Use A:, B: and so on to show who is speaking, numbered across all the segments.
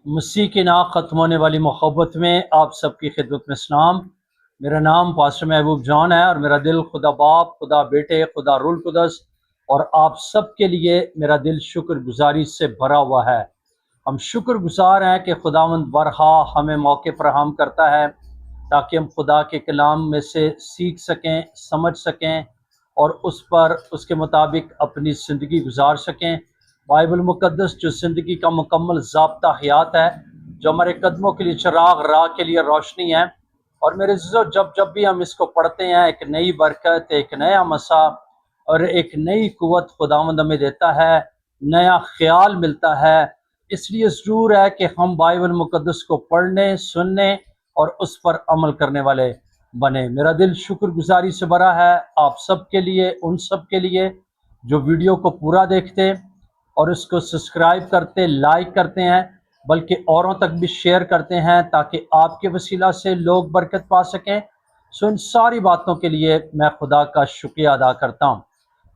A: مسیح کے نام ختم ہونے والی محبت میں آپ سب کی خدمت میں سلام۔ میرا نام پاسٹر محبوب جان ہے اور میرا دل خدا باپ، خدا بیٹے، خدا روح القدس اور آپ سب کے لیے میرا دل شکر گزاری سے بھرا ہوا ہے۔ ہم شکر گزار ہیں کہ خداوند برہا ہمیں موقع فراہم کرتا ہے تاکہ ہم خدا کے کلام میں سے سیکھ سکیں، سمجھ سکیں اور اس کے مطابق اپنی زندگی گزار سکیں۔ بائبل مقدس جو زندگی کا مکمل ضابطہ حیات ہے، جو ہمارے قدموں کے لیے چراغ، راہ کے لیے روشنی ہے، اور میرے عزیزو جب بھی ہم اس کو پڑھتے ہیں ایک نئی برکت، ایک نیا مسا اور ایک نئی قوت خداوند ہمیں دیتا ہے، نیا خیال ملتا ہے۔ اس لیے ضرور ہے کہ ہم بائبل مقدس کو پڑھنے، سننے اور اس پر عمل کرنے والے بنے۔ میرا دل شکر گزاری سے بھرا ہے آپ سب کے لیے، ان سب کے لیے جو ویڈیو کو پورا دیکھتے اور اس کو سبسکرائب کرتے، لائک کرتے ہیں، بلکہ اوروں تک بھی شیئر کرتے ہیں تاکہ آپ کے وسیلہ سے لوگ برکت پا سکیں۔ ان ساری باتوں کے لیے میں خدا کا شکریہ ادا کرتا ہوں۔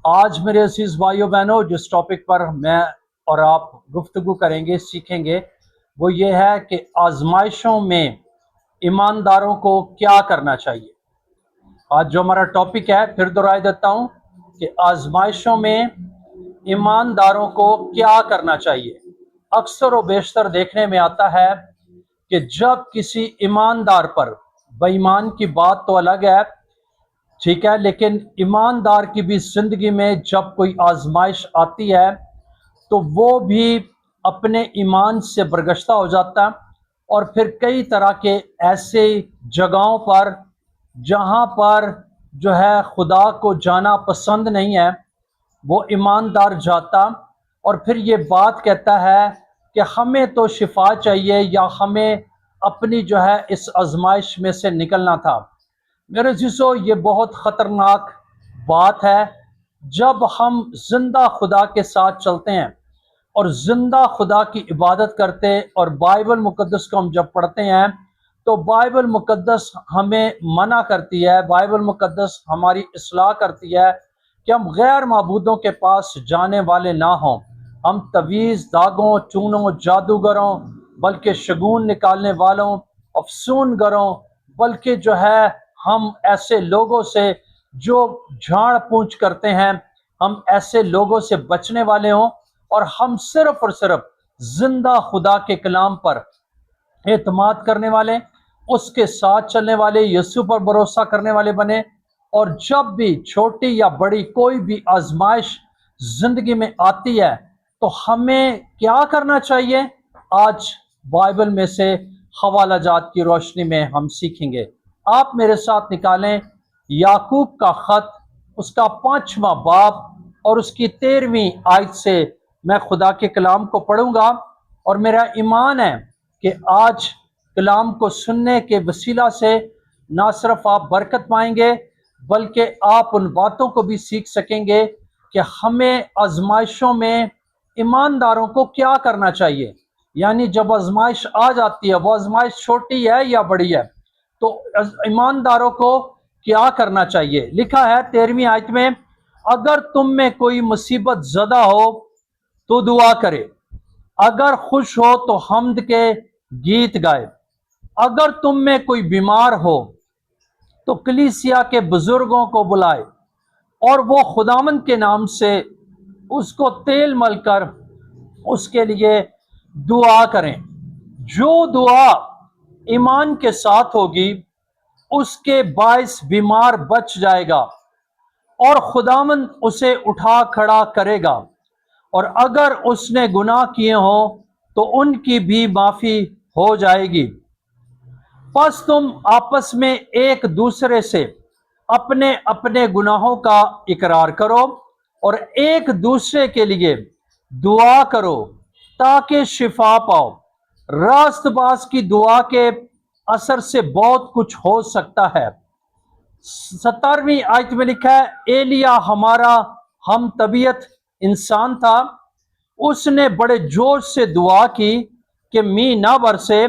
A: آج میرے عزیز بھائیو بہنوں، جس ٹاپک پر میں اور آپ گفتگو کریں گے، سیکھیں گے، وہ یہ ہے کہ آزمائشوں میں ایمانداروں کو کیا کرنا چاہیے۔ آج جو ہمارا ٹاپک ہے، پھر دہرائی دیتا ہوں کہ آزمائشوں میں ایمانداروں کو کیا کرنا چاہیے۔ اکثر و بیشتر دیکھنے میں آتا ہے کہ جب کسی ایماندار پر، بے ایمان کی بات تو الگ ہے، ٹھیک ہے، لیکن ایماندار کی بھی زندگی میں جب کوئی آزمائش آتی ہے تو وہ بھی اپنے ایمان سے برگشتہ ہو جاتا ہے، اور پھر کئی طرح کے ایسے جگہوں پر جہاں پر جو ہے خدا کو جانا پسند نہیں ہے، وہ ایماندار جاتا اور پھر یہ بات کہتا ہے کہ ہمیں تو شفا چاہیے یا ہمیں اپنی جو ہے اس آزمائش میں سے نکلنا تھا۔ میرے عزیزو، یہ بہت خطرناک بات ہے۔ جب ہم زندہ خدا کے ساتھ چلتے ہیں اور زندہ خدا کی عبادت کرتے اور بائبل مقدس کو ہم جب پڑھتے ہیں تو بائبل مقدس ہمیں منع کرتی ہے، بائبل مقدس ہماری اصلاح کرتی ہے کہ ہم غیر معبودوں کے پاس جانے والے نہ ہوں۔ ہم تویز، داغوں، چونوں، جادوگروں، بلکہ شگون نکالنے والوں، افسون گروں، بلکہ جو ہے ہم ایسے لوگوں سے جو جھاڑ پونچھ کرتے ہیں، ہم ایسے لوگوں سے بچنے والے ہوں اور ہم صرف اور صرف زندہ خدا کے کلام پر اعتماد کرنے والے، اس کے ساتھ چلنے والے، یسوع پر بھروسہ کرنے والے بنے۔ اور جب بھی چھوٹی یا بڑی کوئی بھی آزمائش زندگی میں آتی ہے تو ہمیں کیا کرنا چاہیے؟ آج بائبل میں سے حوالہ جات کی روشنی میں ہم سیکھیں گے۔ آپ میرے ساتھ نکالیں یعقوب کا خط، اس کا 5واں باب اور اس کی 13ویں آیت سے میں خدا کے کلام کو پڑھوں گا، اور میرا ایمان ہے کہ آج کلام کو سننے کے وسیلہ سے نہ صرف آپ برکت پائیں گے بلکہ آپ ان باتوں کو بھی سیکھ سکیں گے کہ ہمیں آزمائشوں میں ایمانداروں کو کیا کرنا چاہیے۔ یعنی جب آزمائش آ جاتی ہے، وہ آزمائش چھوٹی ہے یا بڑی ہے، تو ایمانداروں کو کیا کرنا چاہیے۔ لکھا ہے 13ویں آیت میں، اگر تم میں کوئی مصیبت زدہ ہو تو دعا کرے، اگر خوش ہو تو حمد کے گیت گائے، اگر تم میں کوئی بیمار ہو تو کلیسیا کے بزرگوں کو بلائے اور وہ خداوند کے نام سے اس کو تیل مل کر اس کے لیے دعا کریں۔ جو دعا ایمان کے ساتھ ہوگی اس کے باعث بیمار بچ جائے گا اور خداوند اسے اٹھا کھڑا کرے گا، اور اگر اس نے گناہ کیے ہوں تو ان کی بھی معافی ہو جائے گی۔ پس تم آپس میں ایک دوسرے سے اپنے اپنے گناہوں کا اقرار کرو اور ایک دوسرے کے لیے دعا کرو تاکہ شفا پاؤ۔ راست باز کی دعا کے اثر سے بہت کچھ ہو سکتا ہے۔ 17ویں آیت میں لکھا ہے، ایلیا ہمارا ہم طبیعت انسان تھا، اس نے بڑے جوش سے دعا کی کہ مینہ نہ برسے،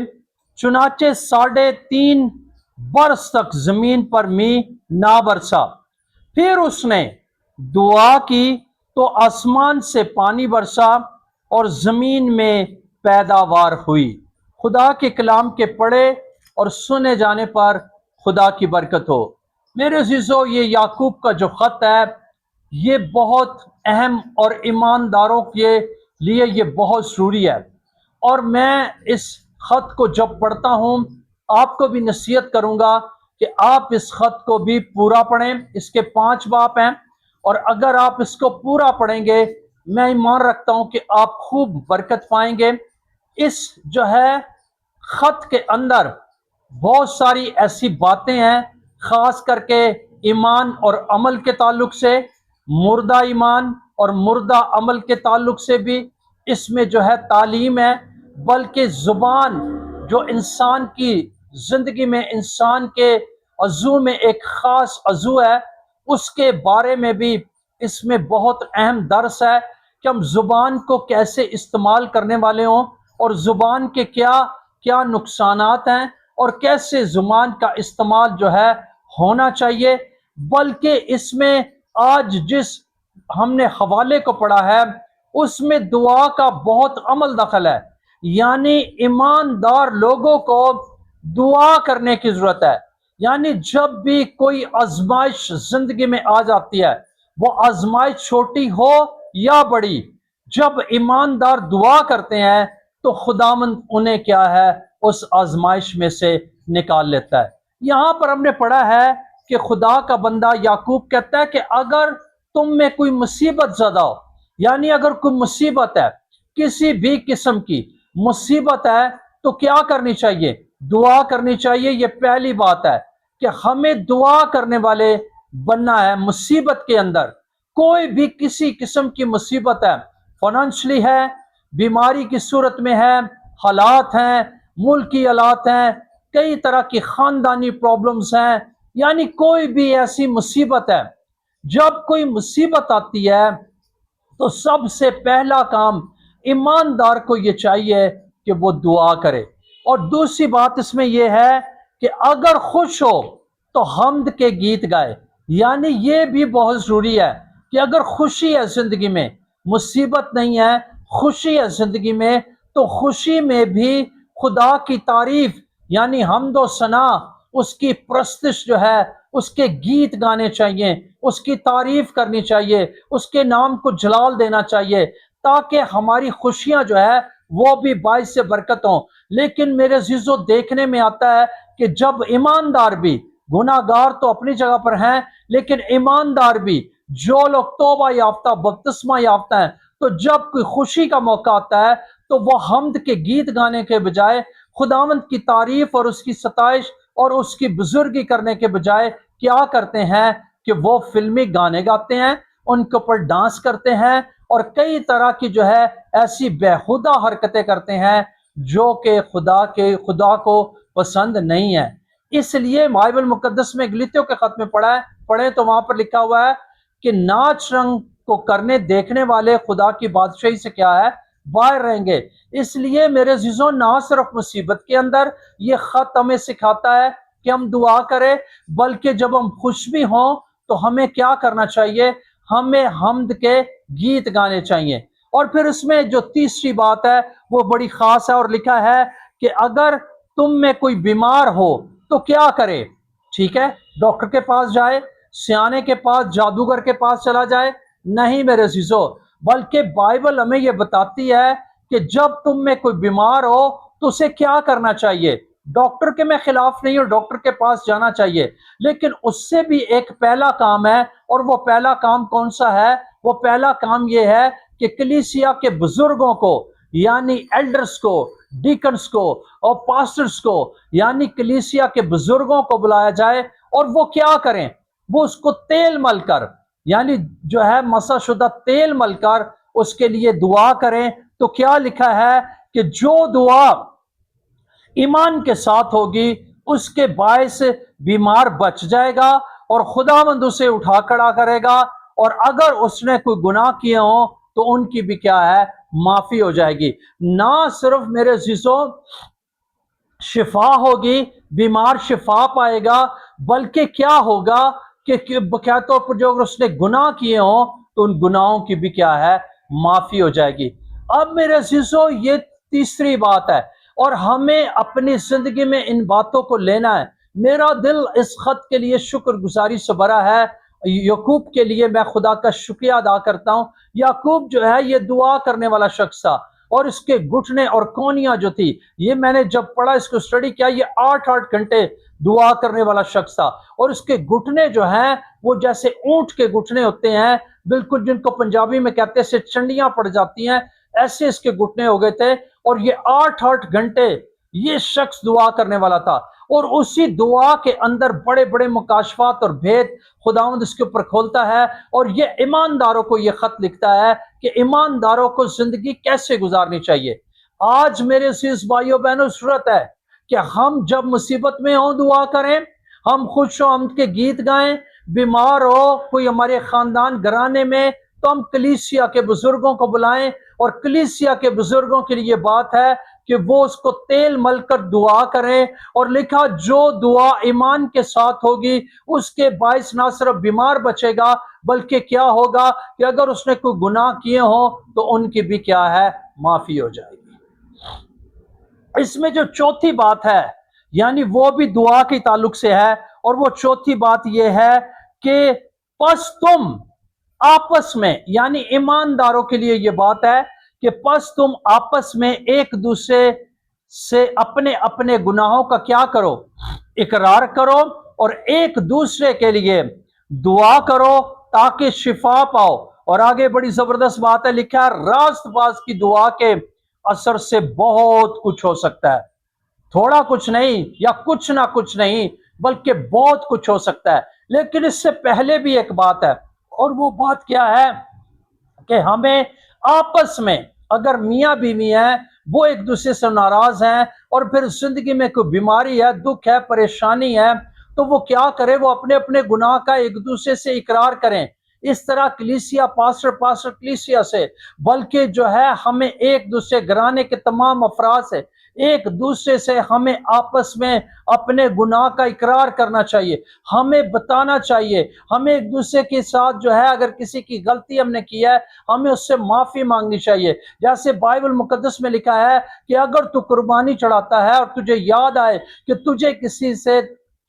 A: چنانچہ 3.5 برس تک زمین پر مینہ نہ برسا۔ پھر اس نے دعا کی تو آسمان سے پانی برسا اور زمین میں پیداوار ہوئی۔ خدا کے کلام کے پڑھے اور سنے جانے پر خدا کی برکت ہو۔ میرے عزیزو، یہ یعقوب کا جو خط ہے یہ بہت اہم اور ایمانداروں کے لیے یہ بہت ضروری ہے، اور میں اس خط کو جب پڑھتا ہوں آپ کو بھی نصیحت کروں گا کہ آپ اس خط کو بھی پورا پڑھیں۔ اس کے 5 باب ہیں، اور اگر آپ اس کو پورا پڑھیں گے میں ایمان رکھتا ہوں کہ آپ خوب برکت پائیں گے۔ اس جو ہے خط کے اندر بہت ساری ایسی باتیں ہیں، خاص کر کے ایمان اور عمل کے تعلق سے، مردہ ایمان اور مردہ عمل کے تعلق سے بھی اس میں جو ہے تعلیم ہے، بلکہ زبان جو انسان کی زندگی میں، انسان کے عضو میں ایک خاص عضو ہے، اس کے بارے میں بھی اس میں بہت اہم درس ہے کہ ہم زبان کو کیسے استعمال کرنے والے ہوں، اور زبان کے کیا کیا نقصانات ہیں، اور کیسے زبان کا استعمال جو ہے ہونا چاہیے۔ بلکہ اس میں آج جس ہم نے حوالے کو پڑھا ہے اس میں دعا کا بہت عمل دخل ہے، یعنی ایماندار لوگوں کو دعا کرنے کی ضرورت ہے۔ یعنی جب بھی کوئی آزمائش زندگی میں آ جاتی ہے، وہ آزمائش چھوٹی ہو یا بڑی، جب ایماندار دعا کرتے ہیں تو خداوند انہیں کیا ہے اس آزمائش میں سے نکال لیتا ہے۔ یہاں پر ہم نے پڑھا ہے کہ خدا کا بندہ یعقوب کہتا ہے کہ اگر تم میں کوئی مصیبت زدہ ہو، یعنی اگر کوئی مصیبت ہے، کسی بھی قسم کی مصیبت ہے، تو کیا کرنی چاہیے؟ دعا کرنی چاہیے۔ یہ پہلی بات ہے کہ ہمیں دعا کرنے والے بننا ہے۔ مصیبت کے اندر کوئی بھی کسی قسم کی مصیبت ہے، فائنینشلی ہے، بیماری کی صورت میں ہے، حالات ہیں، ملکی حالات ہیں، کئی طرح کی خاندانی پرابلمز ہیں، یعنی کوئی بھی ایسی مصیبت ہے۔ جب کوئی مصیبت آتی ہے تو سب سے پہلا کام ایماندار کو یہ چاہیے کہ وہ دعا کرے۔ اور دوسری بات اس میں یہ ہے کہ اگر خوش ہو تو حمد کے گیت گائے، یعنی یہ بھی بہت ضروری ہے کہ اگر خوشی ہے زندگی میں، مصیبت نہیں ہے، خوشی ہے زندگی میں، تو خوشی میں بھی خدا کی تعریف یعنی حمد و ثنا، اس کی پرستش جو ہے، اس کے گیت گانے چاہیے، اس کی تعریف کرنی چاہیے، اس کے نام کو جلال دینا چاہیے، تاکہ ہماری خوشیاں جو ہے وہ بھی باعث برکت ہوں۔ لیکن میرے عزیزو، دیکھنے میں آتا ہے کہ جب ایماندار بھی، گناہ گار تو اپنی جگہ پر ہیں، لیکن ایماندار بھی، جو لوگ توبہ یافتہ بپتسمہ یافتہ ہیں، تو جب کوئی خوشی کا موقع آتا ہے تو وہ حمد کے گیت گانے کے بجائے خداوند کی تعریف اور اس کی ستائش اور اس کی بزرگی کرنے کے بجائے کیا کرتے ہیں کہ وہ فلمی گانے گاتے ہیں، ان کے اوپر ڈانس کرتے ہیں، اور کئی طرح کی جو ہے ایسی بیہودہ حرکتیں کرتے ہیں جو کہ خدا کو پسند نہیں ہے۔ اس لیے بائبل مقدس میں گلیتیوں کے خط میں پڑھیں تو وہاں پر لکھا ہوا ہے کہ ناچ رنگ کو کرنے دیکھنے والے خدا کی بادشاہی سے کیا ہے؟ باہر رہیں گے۔ اس لیے میرے عزیزوں، نہ صرف مصیبت کے اندر یہ خط ہمیں سکھاتا ہے کہ ہم دعا کریں، بلکہ جب ہم خوش بھی ہوں تو ہمیں کیا کرنا چاہیے؟ ہمیں حمد کے گیت گانے چاہیے۔ اور پھر اس میں جو تیسری بات ہے وہ بڑی خاص ہے، اور لکھا ہے کہ اگر تم میں کوئی بیمار ہو تو کیا کرے؟ ٹھیک ہے، ڈاکٹر کے پاس جائے، سیانے کے پاس، جادوگر کے پاس چلا جائے؟ نہیں میرے عزیزو، بلکہ بائبل ہمیں یہ بتاتی ہے کہ جب تم میں کوئی بیمار ہو تو اسے کیا کرنا چاہیے؟ ڈاکٹر کے میں خلاف نہیں ہوں، ڈاکٹر کے پاس جانا چاہیے، لیکن اس سے بھی ایک پہلا کام ہے، اور وہ پہلا کام کون سا ہے؟ وہ پہلا کام یہ ہے کہ کلیسیا کے بزرگوں کو، یعنی ایلڈرز کو، ڈیکنز کو اور پاسٹرز کو، یعنی کلیسیا کے بزرگوں کو بلایا جائے، اور وہ کیا کریں؟ وہ اس کو تیل مل کر، یعنی جو ہے مسح شدہ تیل مل کر اس کے لیے دعا کریں۔ تو کیا لکھا ہے کہ جو دعا ایمان کے ساتھ ہوگی اس کے باعث بیمار بچ جائے گا، اور خداوند اسے اٹھا کھڑا کرے گا، اور اگر اس نے کوئی گناہ کیے ہوں تو ان کی بھی کیا ہے؟ معافی ہو جائے گی۔ نہ صرف میرے عزیزوں شفا ہوگی، بیمار شفا پائے گا، بلکہ کیا ہوگا کہ بقایا طور پر جو اگر اس نے گناہ کیے ہوں تو ان گناہوں کی بھی کیا ہے؟ معافی ہو جائے گی۔ اب میرے عزیزوں یہ تیسری بات ہے۔ اور ہمیں اپنی زندگی میں ان باتوں کو لینا ہے۔ میرا دل اس خط کے لیے شکر گزاری سے بھرا ہے۔ یعقوب کے لیے میں خدا کا شکریہ ادا کرتا ہوں۔ یعقوب جو ہے یہ دعا کرنے والا شخص تھا، اور اس کے گھٹنے اور کونیاں جو تھی، یہ میں نے جب پڑھا، اس کو اسٹڈی کیا، یہ 8 گھنٹے دعا کرنے والا شخص تھا، اور اس کے گھٹنے جو ہیں وہ جیسے اونٹ کے گھٹنے ہوتے ہیں، بالکل جن کو پنجابی میں کہتے ہیں سے چنڈیاں پڑ جاتی ہیں، ایسے اس کے گھٹنے ہو گئے تھے۔ اور یہ 8 گھنٹے یہ شخص دعا کرنے والا تھا، اور اسی دعا کے اندر بڑے بڑے مکاشفات اور بھید خداوند اس کے اوپر کھولتا ہے، اور یہ ایمانداروں کو یہ خط لکھتا ہے کہ ایمانداروں کو زندگی کیسے گزارنی چاہیے۔ آج میرے عزیز بھائیوں بہنوں، ضرورت ہے کہ ہم جب مصیبت میں ہوں دعا کریں، ہم خوش و آمد کے گیت گائیں، بیمار ہو کوئی ہمارے خاندان گھرانے میں تو ہم کلیسیا کے بزرگوں کو بلائیں، اور کلیسیا کے بزرگوں کے لیے بات ہے کہ وہ اس کو تیل مل کر دعا کریں، اور لکھا جو دعا ایمان کے ساتھ ہوگی اس کے باعث نہ صرف بیمار بچے گا، بلکہ کیا ہوگا کہ اگر اس نے کوئی گناہ کیے ہوں تو ان کی بھی کیا ہے، معافی ہو جائے گی۔ اس میں جو چوتھی بات ہے، یعنی وہ بھی دعا کے تعلق سے ہے، اور وہ چوتھی بات یہ ہے کہ پس تم آپس میں، یعنی ایمانداروں کے لیے یہ بات ہے کہ پس تم آپس میں ایک دوسرے سے اپنے اپنے گناہوں کا کیا کرو، اقرار کرو، اور ایک دوسرے کے لیے دعا کرو تاکہ شفا پاؤ۔ اور آگے بڑی زبردست بات ہے، لکھا ہے راست باز کی دعا کے اثر سے بہت کچھ ہو سکتا ہے۔ تھوڑا کچھ نہیں یا کچھ نہ کچھ نہیں، بلکہ بہت کچھ ہو سکتا ہے۔ لیکن اس سے پہلے بھی ایک بات ہے، اور وہ بات کیا ہے کہ ہمیں آپس میں، اگر میاں بیوی ہیں وہ ایک دوسرے سے ناراض ہیں، اور پھر زندگی میں کوئی بیماری ہے، دکھ ہے، پریشانی ہے، تو وہ کیا کرے، وہ اپنے اپنے گناہ کا ایک دوسرے سے اقرار کریں۔ اس طرح کلیسیا پاسٹر کلیسیا سے، بلکہ جو ہے ہمیں ایک دوسرے گھرانے کے تمام افراد سے، ایک دوسرے سے ہمیں آپس میں اپنے گناہ کا اقرار کرنا چاہیے، ہمیں بتانا چاہیے، ہمیں ایک دوسرے کے ساتھ جو ہے اگر کسی کی غلطی ہم نے کی ہے ہمیں اس سے معافی مانگنی چاہیے۔ جیسے بائبل مقدس میں لکھا ہے کہ اگر تو قربانی چڑھاتا ہے اور تجھے یاد آئے کہ تجھے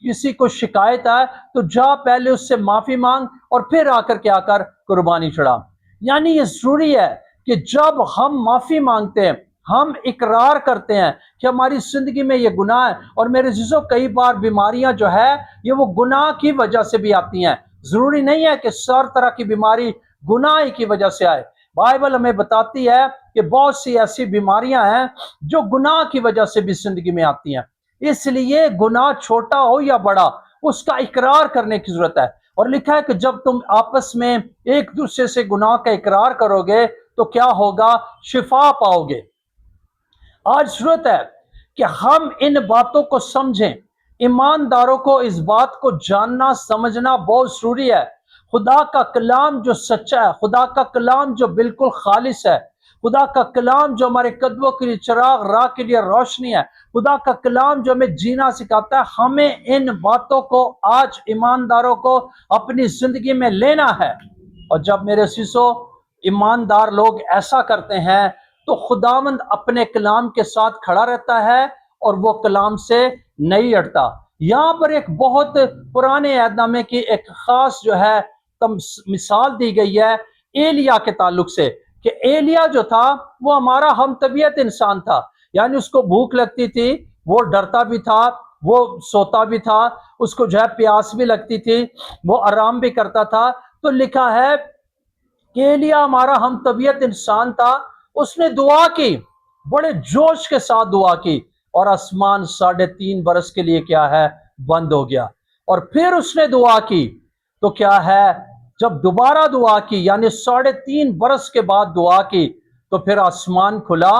A: کسی کو شکایت ہے، تو جا پہلے اس سے معافی مانگ، اور پھر آ کر کیا کر، قربانی چڑھا۔ یعنی یہ ضروری ہے کہ جب ہم معافی مانگتے ہیں، ہم اقرار کرتے ہیں کہ ہماری زندگی میں یہ گناہ ہے، اور میرے عزیزو کئی بار بیماریاں جو ہے یہ وہ گناہ کی وجہ سے بھی آتی ہیں۔ ضروری نہیں ہے کہ ہر طرح کی بیماری گناہ کی وجہ سے آئے۔ بائبل ہمیں بتاتی ہے کہ بہت سی ایسی بیماریاں ہیں جو گناہ کی وجہ سے بھی زندگی میں آتی ہیں۔ اس لیے گناہ چھوٹا ہو یا بڑا، اس کا اقرار کرنے کی ضرورت ہے۔ اور لکھا ہے کہ جب تم آپس میں ایک دوسرے سے گناہ کا اقرار کرو گے تو کیا ہوگا، شفا پاؤ گے۔ آج ضرورت ہے کہ ہم ان باتوں کو سمجھیں۔ ایمانداروں کو اس بات کو جاننا سمجھنا بہت ضروری ہے۔ خدا کا کلام جو سچا ہے، خدا کا کلام جو بالکل خالص ہے، خدا کا کلام جو ہمارے قدموں کے لیے چراغ، راہ کے لیے روشنی ہے، خدا کا کلام جو ہمیں جینا سکھاتا ہے، ہمیں ان باتوں کو آج ایمانداروں کو اپنی زندگی میں لینا ہے۔ اور جب میرے عزیزو ایماندار لوگ ایسا کرتے ہیں تو خداوند اپنے کلام کے ساتھ کھڑا رہتا ہے، اور وہ کلام سے نہیں ہٹتا۔ یہاں پر ایک بہت پرانے عہد نامے کی ایک خاص جو ہے مثال دی گئی ہے ایلیا کے تعلق سے، کہ ایلیا جو تھا وہ ہمارا ہم طبیعت انسان تھا، یعنی اس کو بھوک لگتی تھی، وہ ڈرتا بھی تھا، وہ سوتا بھی تھا، اس کو جو ہے پیاس بھی لگتی تھی، وہ آرام بھی کرتا تھا۔ تو لکھا ہے کہ ایلیا ہمارا ہم طبیعت انسان تھا، اس نے دعا کی، بڑے جوش کے ساتھ دعا کی، اور آسمان 3.5 برس کے لیے کیا ہے، بند ہو گیا۔ اور پھر اس نے دعا کی تو کیا ہے، جب دوبارہ دعا کی، یعنی 3.5 برس کے بعد دعا کی، تو پھر آسمان کھلا،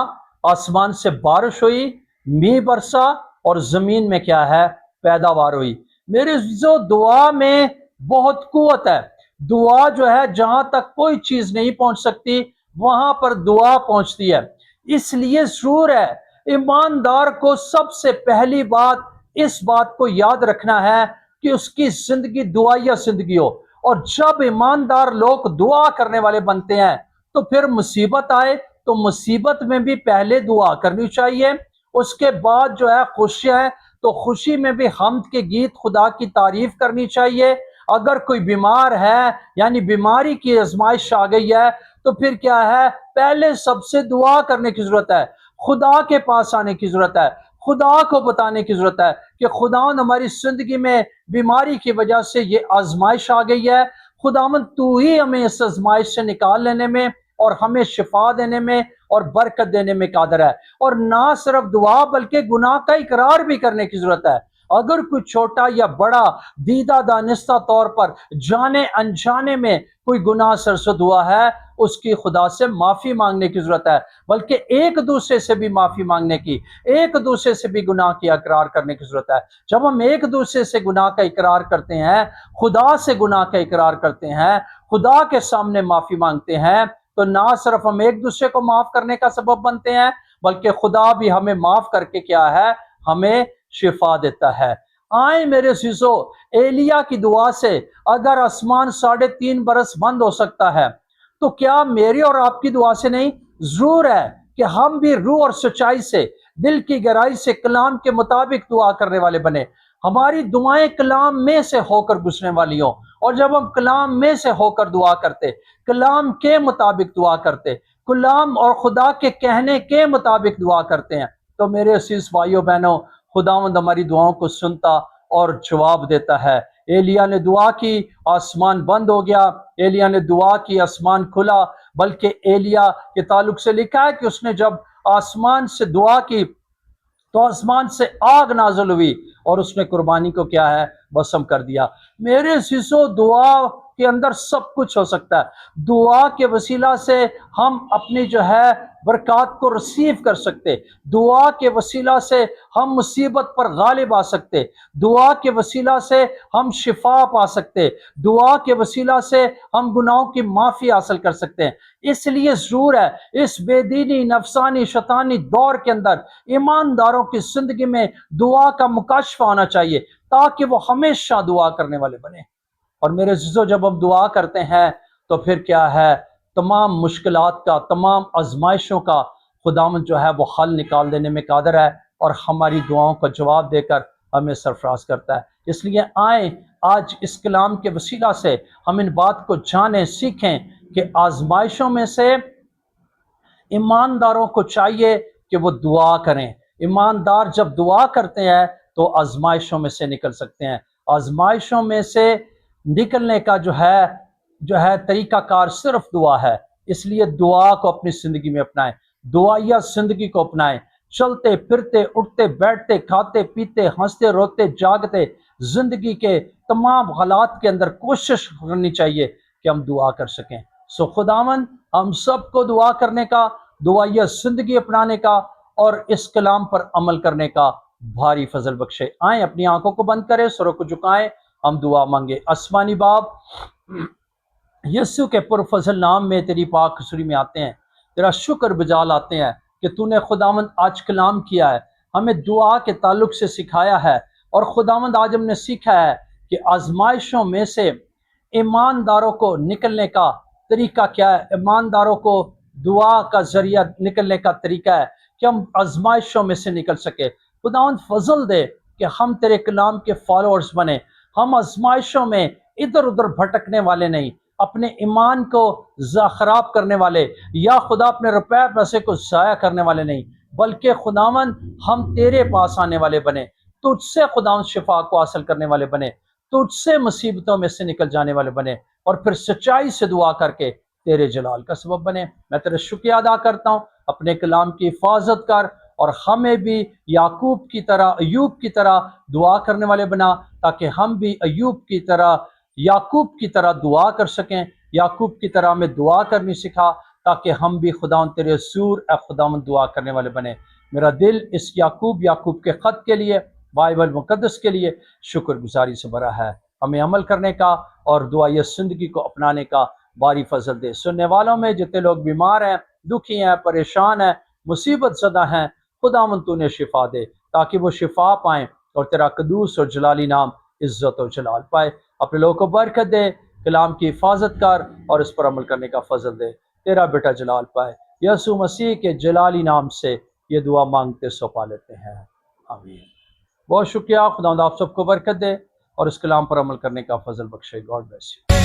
A: آسمان سے بارش ہوئی، میہ برسا، اور زمین میں کیا ہے، پیداوار ہوئی۔ میرے عزیزو دعا میں بہت قوت ہے۔ دعا جو ہے جہاں تک کوئی چیز نہیں پہنچ سکتی وہاں پر دعا پہنچتی ہے۔ اس لیے ضرور ہے ایماندار کو سب سے پہلی بات اس بات کو یاد رکھنا ہے کہ اس کی زندگی دعائیا زندگی ہو۔ اور جب ایماندار لوگ دعا کرنے والے بنتے ہیں تو پھر مصیبت آئے تو مصیبت میں بھی پہلے دعا کرنی چاہیے، اس کے بعد جو ہے خوشی ہے تو خوشی میں بھی حمد کے گیت خدا کی تعریف کرنی چاہیے۔ اگر کوئی بیمار ہے یعنی بیماری کی آزمائش آ گئی ہے تو پھر کیا ہے، پہلے سب سے دعا کرنے کی ضرورت ہے، خدا کے پاس آنے کی ضرورت ہے، خدا کو بتانے کی ضرورت ہے کہ خداوند ہماری زندگی میں بیماری کی وجہ سے یہ آزمائش آ گئی ہے، خداوند تو ہی ہمیں اس آزمائش سے نکال لینے میں اور ہمیں شفا دینے میں اور برکت دینے میں قادر ہے۔ اور نہ صرف دعا بلکہ گناہ کا اقرار بھی کرنے کی ضرورت ہے۔ اگر کوئی چھوٹا یا بڑا دیدہ دانستہ طور پر جانے انجانے میں کوئی گناہ سرزد ہوا ہے، اس کی خدا سے معافی مانگنے کی ضرورت ہے، بلکہ ایک دوسرے سے بھی معافی مانگنے کی، ایک دوسرے سے بھی گناہ کی اقرار کرنے کی ضرورت ہے۔ جب ہم ایک دوسرے سے گناہ کا اقرار کرتے ہیں، خدا سے گناہ کا اقرار کرتے ہیں، خدا کے سامنے معافی مانگتے ہیں، تو نہ صرف ہم ایک دوسرے کو معاف کرنے کا سبب بنتے ہیں بلکہ خدا بھی ہمیں معاف کر کے کیا ہے، ہمیں شفا دیتا ہے۔ آئیں میرے عزیزو، ایلیا کی دعا سے اگر آسمان 3.5 برس بند ہو سکتا ہے تو کیا میری اور آپ کی دعا سے نہیں؟ ضرور ہے کہ ہم بھی روح اور سچائی سے، دل کی گہرائی سے کلام کے مطابق دعا کرنے والے بنے۔ ہماری دعائیں کلام میں سے ہو کر گزرنے والی ہوں، اور جب ہم کلام میں سے ہو کر دعا کرتے، کلام کے مطابق دعا کرتے، کلام اور خدا کے کہنے کے مطابق دعا کرتے ہیں، تو میرے عزیز بھائیو بہنوں، خداوند ہماری دعاؤں کو سنتا اور جواب دیتا ہے۔ ایلیا نے دعا کی، آسمان بند ہو گیا، ایلیا نے دعا کی، آسمان کھلا، بلکہ ایلیا کے تعلق سے لکھا ہے کہ اس نے جب آسمان سے دعا کی تو آسمان سے آگ نازل ہوئی اور اس نے قربانی کو کیا ہے، بسم کر دیا۔ میرے عزیزو، دعا کے اندر سب کچھ ہو سکتا ہے۔ دعا کے وسیلہ سے ہم اپنی جو ہے برکات کو ریسیو کر سکتے، دعا کے وسیلہ سے ہم مصیبت پر غالب آ سکتے، دعا کے وسیلہ سے ہم شفا پا سکتے، دعا کے وسیلہ سے ہم گناہوں کی معافی حاصل کر سکتے ہیں۔ اس لیے ضرور ہے اس بے دینی، نفسانی، شیطانی دور کے اندر ایمانداروں کی زندگی میں دعا کا مکاشفہ ہونا چاہیے تاکہ وہ ہمیشہ دعا کرنے والے بنے۔ اور میرے عزیزو، جب ہم دعا کرتے ہیں تو پھر کیا ہے، تمام مشکلات کا، تمام آزمائشوں کا خداوند جو ہے وہ حل نکال دینے میں قادر ہے اور ہماری دعاؤں کا جواب دے کر ہمیں سرفراز کرتا ہے۔ اس لیے آئیں آج اس کلام کے وسیلہ سے ہم ان بات کو جانیں، سیکھیں کہ آزمائشوں میں سے ایمانداروں کو چاہیے کہ وہ دعا کریں۔ ایماندار جب دعا کرتے ہیں تو آزمائشوں میں سے نکل سکتے ہیں۔ آزمائشوں میں سے نکلنے کا جو ہے طریقہ کار صرف دعا ہے۔ اس لیے دعا کو اپنی زندگی میں اپنائیں، دعائیا زندگی کو اپنائیں، چلتے پھرتے، اٹھتے بیٹھتے، کھاتے پیتے، ہنستے روتے جاگتے، زندگی کے تمام حالات کے اندر کوشش کرنی چاہیے کہ ہم دعا کر سکیں۔ سو خداوند ہم سب کو دعا کرنے کا، دعائیا زندگی اپنانے کا اور اس کلام پر عمل کرنے کا بھاری فضل بخشے۔ آئیں اپنی آنکھوں کو بند کریں، سروں کو جھکائیں، ہم دعا مانگے۔ آسمانی باپ، یسوع کے پرفضل نام میں تیری پاک حضوری میں آتے ہیں، تیرا شکر بجا لاتے ہیں کہ تو نے خداوند آج کلام کیا ہے، ہمیں دعا کے تعلق سے سکھایا ہے، اور خداوند آج ہم نے سیکھا ہے کہ آزمائشوں میں سے ایمانداروں کو نکلنے کا طریقہ کیا ہے، ایمانداروں کو دعا کا ذریعہ نکلنے کا طریقہ ہے کہ ہم آزمائشوں میں سے نکل سکے۔ خداوند فضل دے کہ ہم تیرے کلام کے فالوورز بنے، ہم آزمائشوں میں ادھر ادھر بھٹکنے والے نہیں، اپنے ایمان کو خراب کرنے والے یا خدا اپنے روپے پیسے کو ضائع کرنے والے نہیں، بلکہ خداوند ہم تیرے پاس آنے والے بنے، تجھ سے خداوند شفا کو حاصل کرنے والے بنے، تجھ سے مصیبتوں میں سے نکل جانے والے بنے، اور پھر سچائی سے دعا کر کے تیرے جلال کا سبب بنے۔ میں تیرے شکریہ ادا کرتا ہوں، اپنے کلام کی حفاظت کر اور ہمیں بھی یعقوب کی طرح، ایوب کی طرح دعا کرنے والے بنا، تاکہ ہم بھی ایوب کی طرح، یعقوب کی طرح دعا کر سکیں۔ یعقوب کی طرح ہمیں دعا کرنی سکھا تاکہ ہم بھی خداوند تیرے حضور اے خداوند دعا کرنے والے بنے۔ میرا دل اس یعقوب کے خط کے لیے، بائبل مقدس کے لیے شکر گزاری سے بھرا ہے۔ ہمیں عمل کرنے کا اور دعائیہ زندگی کو اپنانے کا باری فضل دے۔ سننے والوں میں جتنے لوگ بیمار ہیں، دکھی ہیں، پریشان ہیں، مصیبت زدہ ہیں، خداوند تو نے شفا دے تاکہ وہ شفا پائیں اور تیرا قدوس اور جلالی نام عزت و جلال پائے۔ اپنے لوگوں کو برکت دے، کلام کی حفاظت کر اور اس پر عمل کرنے کا فضل دے، تیرا بیٹا جلال پائے۔ یسوع مسیح کے جلالی نام سے یہ دعا مانگتے سو پا لیتے ہیں، آمین۔ بہت شکریہ، خداوند آپ سب کو برکت دے اور اس کلام پر عمل کرنے کا فضل بخشے۔ God bless you.